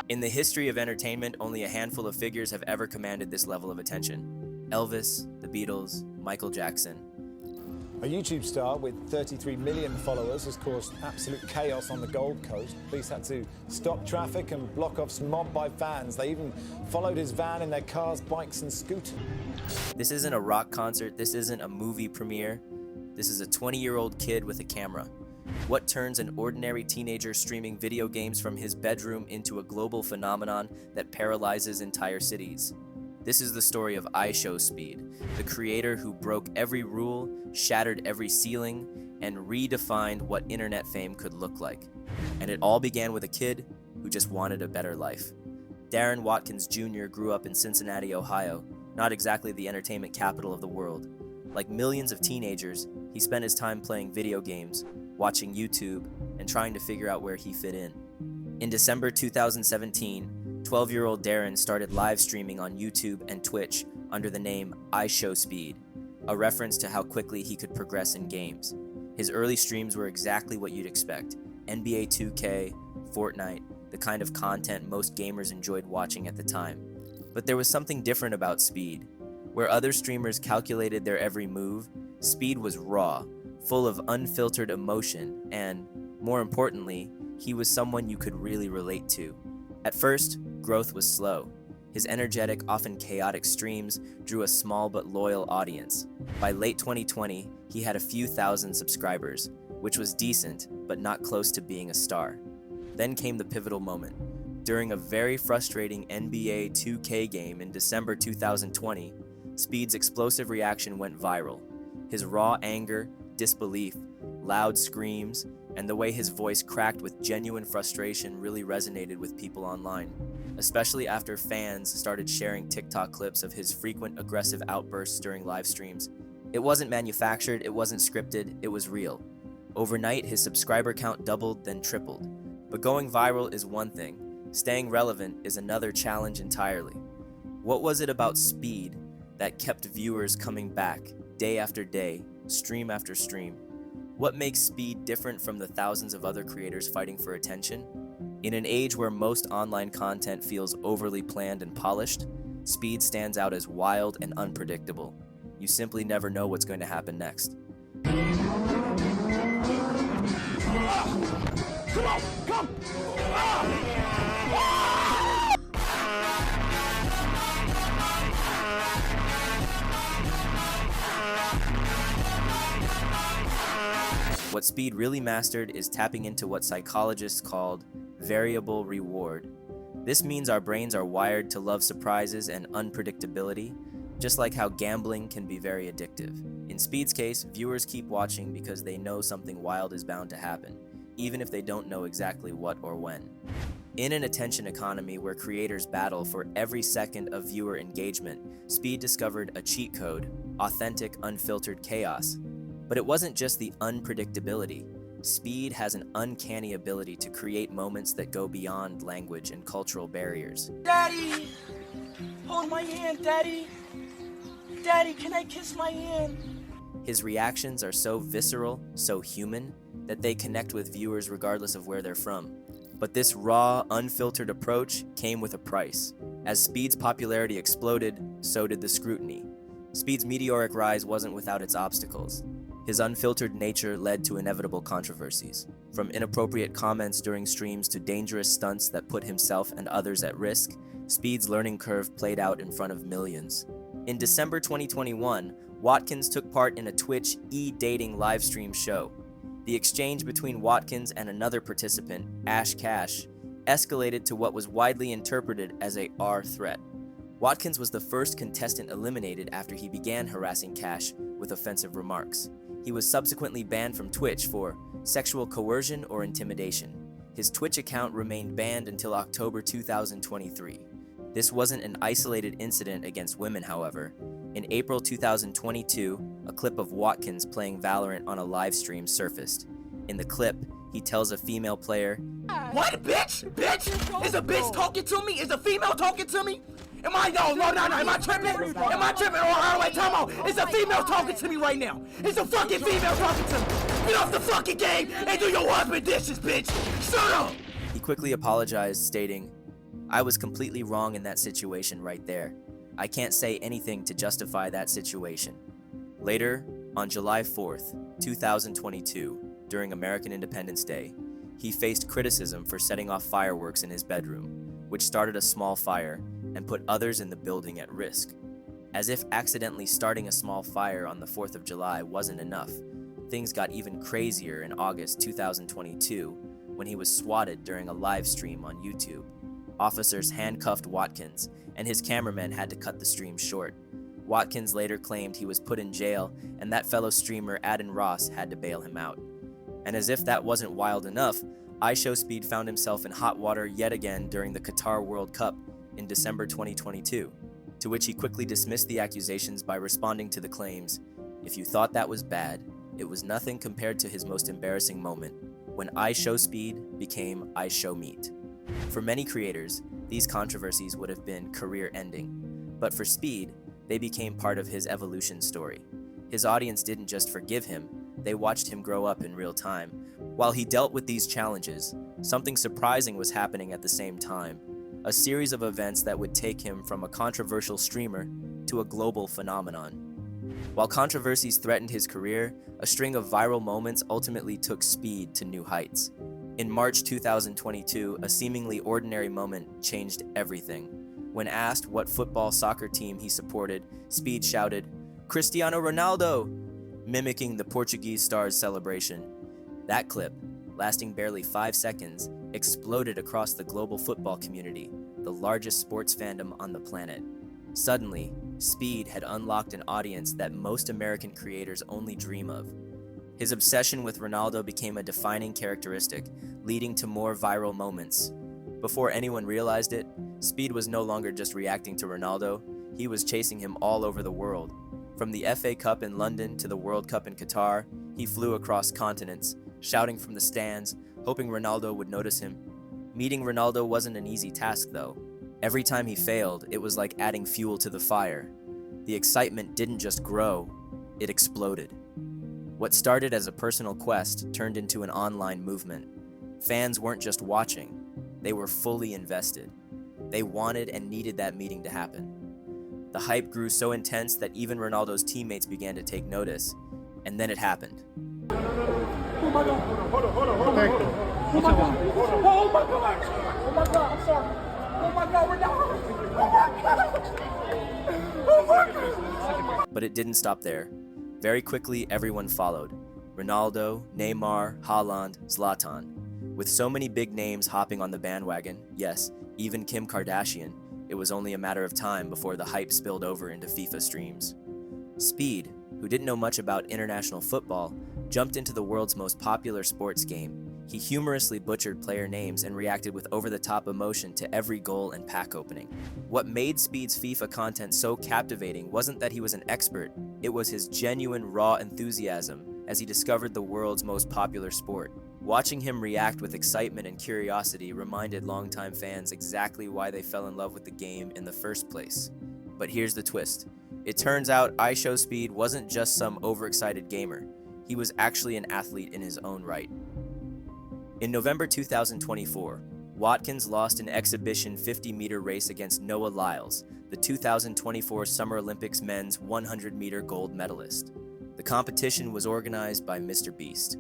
In the history of entertainment, only a handful of figures have ever commanded this level of attention. Elvis, the Beatles, Michael Jackson. A YouTube star with 33 million followers has caused absolute chaos on the Gold Coast. Police had to stop traffic and block off mobbed by fans. They even followed his van in their cars, bikes and scooters. This isn't a rock concert, this isn't a movie premiere. This is a 20-year-old kid with a camera. What turns an ordinary teenager streaming video games from his bedroom into a global phenomenon that paralyzes entire cities? This is the story of IShowSpeed, the creator who broke every rule, shattered every ceiling, and redefined what internet fame could look like. And it all began with a kid who just wanted a better life. Darren Watkins Jr. grew up in Cincinnati, Ohio, not exactly the entertainment capital of the world. Like millions of teenagers, he spent his time playing video games, watching YouTube, and trying to figure out where he fit in. In December 2017, 12-year-old Darren started live streaming on YouTube and Twitch under the name IShowSpeed, a reference to how quickly he could progress in games. His early streams were exactly what you'd expect: NBA 2K, Fortnite, the kind of content most gamers enjoyed watching at the time. But there was something different about Speed. Where other streamers calculated their every move, Speed was raw, full of unfiltered emotion, and, more importantly, he was someone you could really relate to. At first, growth was slow. His energetic, often chaotic streams drew a small but loyal audience. By late 2020, he had a few thousand subscribers, which was decent, but not close to being a star. Then came the pivotal moment. During a very frustrating NBA 2K game in December 2020, Speed's explosive reaction went viral. His raw anger, disbelief, loud screams, and the way his voice cracked with genuine frustration really resonated with people online, especially after fans started sharing TikTok clips of his frequent aggressive outbursts during live streams. It wasn't manufactured, it wasn't scripted, it was real. Overnight, his subscriber count doubled, then tripled. But going viral is one thing, staying relevant is another challenge entirely. What was it about Speed that kept viewers coming back, day after day, stream after stream? What makes Speed different from the thousands of other creators fighting for attention? In an age where most online content feels overly planned and polished, Speed stands out as wild and unpredictable. You simply never know what's going to happen next. Come on, come! What Speed really mastered is tapping into what psychologists called variable reward. This means our brains are wired to love surprises and unpredictability, just like how gambling can be very addictive. In Speed's case, viewers keep watching because they know something wild is bound to happen, even if they don't know exactly what or when. In an attention economy where creators battle for every second of viewer engagement, Speed discovered a cheat code: authentic, unfiltered chaos. But it wasn't just the unpredictability. Speed has an uncanny ability to create moments that go beyond language and cultural barriers. Daddy! Hold my hand, Daddy! Daddy, can I kiss my hand? His reactions are so visceral, so human, that they connect with viewers regardless of where they're from. But this raw, unfiltered approach came with a price. As Speed's popularity exploded, so did the scrutiny. Speed's meteoric rise wasn't without its obstacles. His unfiltered nature led to inevitable controversies, from inappropriate comments during streams to dangerous stunts that put himself and others at risk. Speed's learning curve played out in front of millions. In December 2021, Watkins took part in a Twitch e-dating livestream show. The exchange between Watkins and another participant, Ash Cash, escalated to what was widely interpreted as a R threat. Watkins was the first contestant eliminated after he began harassing Cash with offensive remarks. He was subsequently banned from Twitch for sexual coercion or intimidation. His Twitch account remained banned until October 2023. This wasn't an isolated incident against women, however. In April 2022, a clip of Watkins playing Valorant on a live stream surfaced. In the clip, he tells a female player, What, bitch? Bitch? Is a bitch talking to me? Is a female talking to me? Am I, no, am I tripping? Am I tripping? Oh, wait, time out. Is a female talking to me right now? Is a fucking female talking to me? Get off the fucking game and do your husband dishes, bitch. Shut up. He quickly apologized, stating, I was completely wrong in that situation right there. I can't say anything to justify that situation. Later, on July 4th, 2022, during American Independence Day, he faced criticism for setting off fireworks in his bedroom, which started a small fire and put others in the building at risk. As if accidentally starting a small fire on the 4th of July wasn't enough, things got even crazier in August 2022 when he was swatted during a live stream on YouTube. Officers handcuffed Watkins, and his cameraman had to cut the stream short. Watkins later claimed he was put in jail, and that fellow streamer Adin Ross had to bail him out. And as if that wasn't wild enough, IShowSpeed found himself in hot water yet again during the Qatar World Cup in December 2022, to which he quickly dismissed the accusations by responding to the claims, "If you thought that was bad, it was nothing compared to his most embarrassing moment, when IShowSpeed became IShowMeat." For many creators, these controversies would have been career-ending, but for Speed, they became part of his evolution story. His audience didn't just forgive him, they watched him grow up in real time. While he dealt with these challenges, something surprising was happening at the same time, a series of events that would take him from a controversial streamer to a global phenomenon. While controversies threatened his career, a string of viral moments ultimately took Speed to new heights. In March 2022, a seemingly ordinary moment changed everything. When asked what soccer team he supported, Speed shouted, "Cristiano Ronaldo!" mimicking the Portuguese star's celebration. That clip, lasting barely 5 seconds, exploded across the global football community, the largest sports fandom on the planet. Suddenly, Speed had unlocked an audience that most American creators only dream of. His obsession with Ronaldo became a defining characteristic, leading to more viral moments. Before anyone realized it, Speed was no longer just reacting to Ronaldo, he was chasing him all over the world. From the FA Cup in London to the World Cup in Qatar, he flew across continents, shouting from the stands, hoping Ronaldo would notice him. Meeting Ronaldo wasn't an easy task, though. Every time he failed, it was like adding fuel to the fire. The excitement didn't just grow, it exploded. What started as a personal quest turned into an online movement. Fans weren't just watching, they were fully invested. They wanted and needed that meeting to happen. The hype grew so intense that even Ronaldo's teammates began to take notice, and then it happened. Oh my God! Oh my God! Oh my God! Oh my God! I'm sorry. Oh my God! We're down. Oh my God! Oh my God! But it didn't stop there. Very quickly, everyone followed. Ronaldo, Neymar, Haaland, Zlatan. With so many big names hopping on the bandwagon, yes, even Kim Kardashian, it was only a matter of time before the hype spilled over into FIFA streams. Speed, who didn't know much about international football, jumped into the world's most popular sports game. He humorously butchered player names and reacted with over-the-top emotion to every goal and pack opening. What made Speed's FIFA content so captivating wasn't that he was an expert, it was his genuine raw enthusiasm as he discovered the world's most popular sport. Watching him react with excitement and curiosity reminded longtime fans exactly why they fell in love with the game in the first place. But here's the twist. It turns out IShowSpeed wasn't just some overexcited gamer. He was actually an athlete in his own right. In November 2024, Watkins lost an exhibition 50-meter race against Noah Lyles, the 2024 Summer Olympics men's 100-meter gold medalist. The competition was organized by Mr. Beast.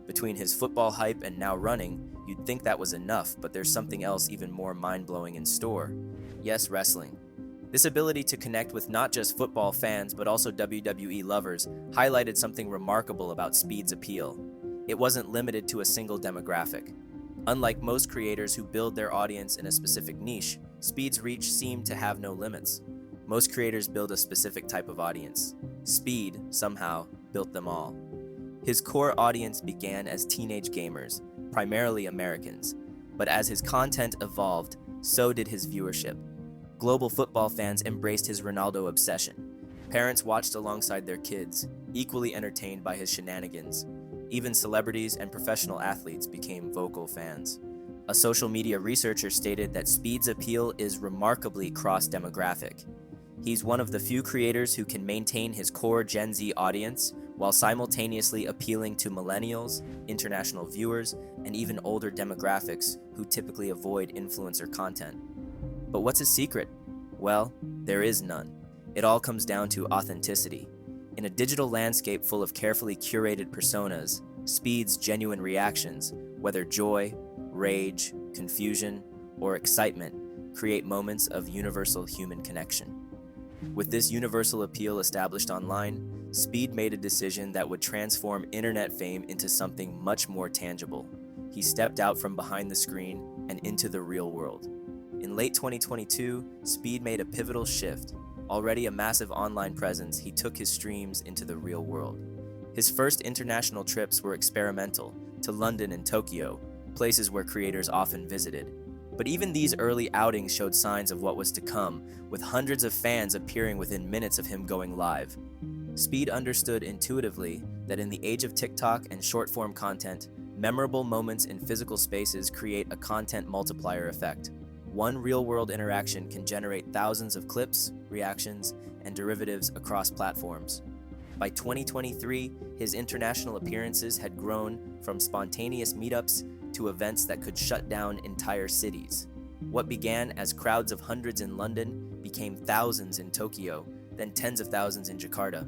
Between his football hype and now running, you'd think that was enough, but there's something else even more mind-blowing in store. Yes, wrestling. This ability to connect with not just football fans but also WWE lovers highlighted something remarkable about Speed's appeal. It wasn't limited to a single demographic. Unlike most creators who build their audience in a specific niche, Speed's reach seemed to have no limits. Most creators build a specific type of audience. Speed, somehow, built them all. His core audience began as teenage gamers, primarily Americans, but as his content evolved, so did his viewership. Global football fans embraced his Ronaldo obsession. Parents watched alongside their kids, equally entertained by his shenanigans. Even celebrities and professional athletes became vocal fans. A social media researcher stated that Speed's appeal is remarkably cross-demographic. He's one of the few creators who can maintain his core Gen Z audience while simultaneously appealing to millennials, international viewers, and even older demographics who typically avoid influencer content. But what's his secret? Well, there is none. It all comes down to authenticity. In a digital landscape full of carefully curated personas, Speed's genuine reactions, whether joy, rage, confusion, or excitement, create moments of universal human connection. With this universal appeal established online, Speed made a decision that would transform internet fame into something much more tangible. He stepped out from behind the screen and into the real world. In late 2022, Speed made a pivotal shift. Already a massive online presence, he took his streams into the real world. His first international trips were experimental, to London and Tokyo, places where creators often visited. But even these early outings showed signs of what was to come, with hundreds of fans appearing within minutes of him going live. Speed understood intuitively that in the age of TikTok and short-form content, memorable moments in physical spaces create a content multiplier effect. One real-world interaction can generate thousands of clips, reactions, and derivatives across platforms. By 2023, his international appearances had grown from spontaneous meetups to events that could shut down entire cities. What began as crowds of hundreds in London became thousands in Tokyo, then tens of thousands in Jakarta.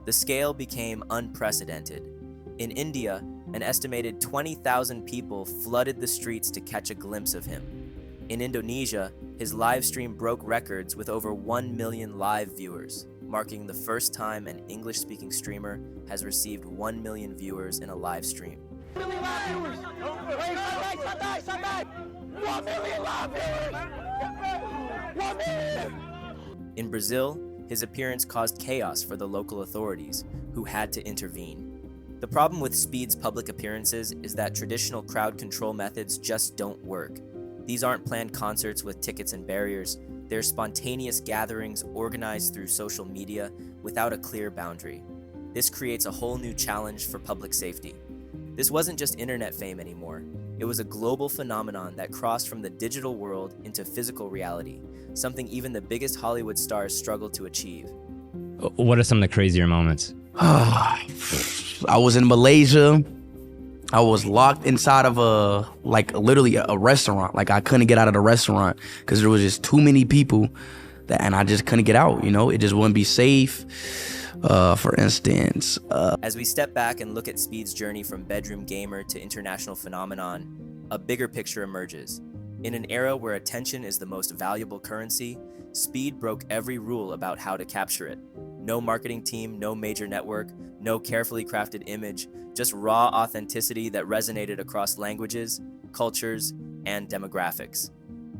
The scale became unprecedented. In India, an estimated 20,000 people flooded the streets to catch a glimpse of him. In Indonesia, his live stream broke records with over 1 million live viewers, marking the first time an English-speaking streamer has received 1 million viewers in a live stream. 1 million live viewers! Wait, santai! 1 million live viewers! 1 million! In Brazil, his appearance caused chaos for the local authorities, who had to intervene. The problem with Speed's public appearances is that traditional crowd control methods just don't work. These aren't planned concerts with tickets and barriers. They're spontaneous gatherings organized through social media without a clear boundary. This creates a whole new challenge for public safety. This wasn't just internet fame anymore. It was a global phenomenon that crossed from the digital world into physical reality, something even the biggest Hollywood stars struggled to achieve. What are some of the crazier moments? I was in Malaysia. I was locked inside of literally a restaurant. Like, I couldn't get out of the restaurant because there was just too many people and I just couldn't get out, you know? It just wouldn't be safe. For instance, As we step back and look at Speed's journey from bedroom gamer to international phenomenon, a bigger picture emerges. In an era where attention is the most valuable currency, Speed broke every rule about how to capture it. No marketing team, no major network, no carefully crafted image, just raw authenticity that resonated across languages, cultures, and demographics.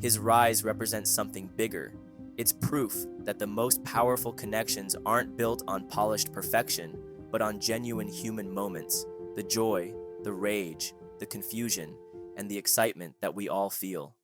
His rise represents something bigger. It's proof that the most powerful connections aren't built on polished perfection, but on genuine human moments, the joy, the rage, the confusion, and the excitement that we all feel.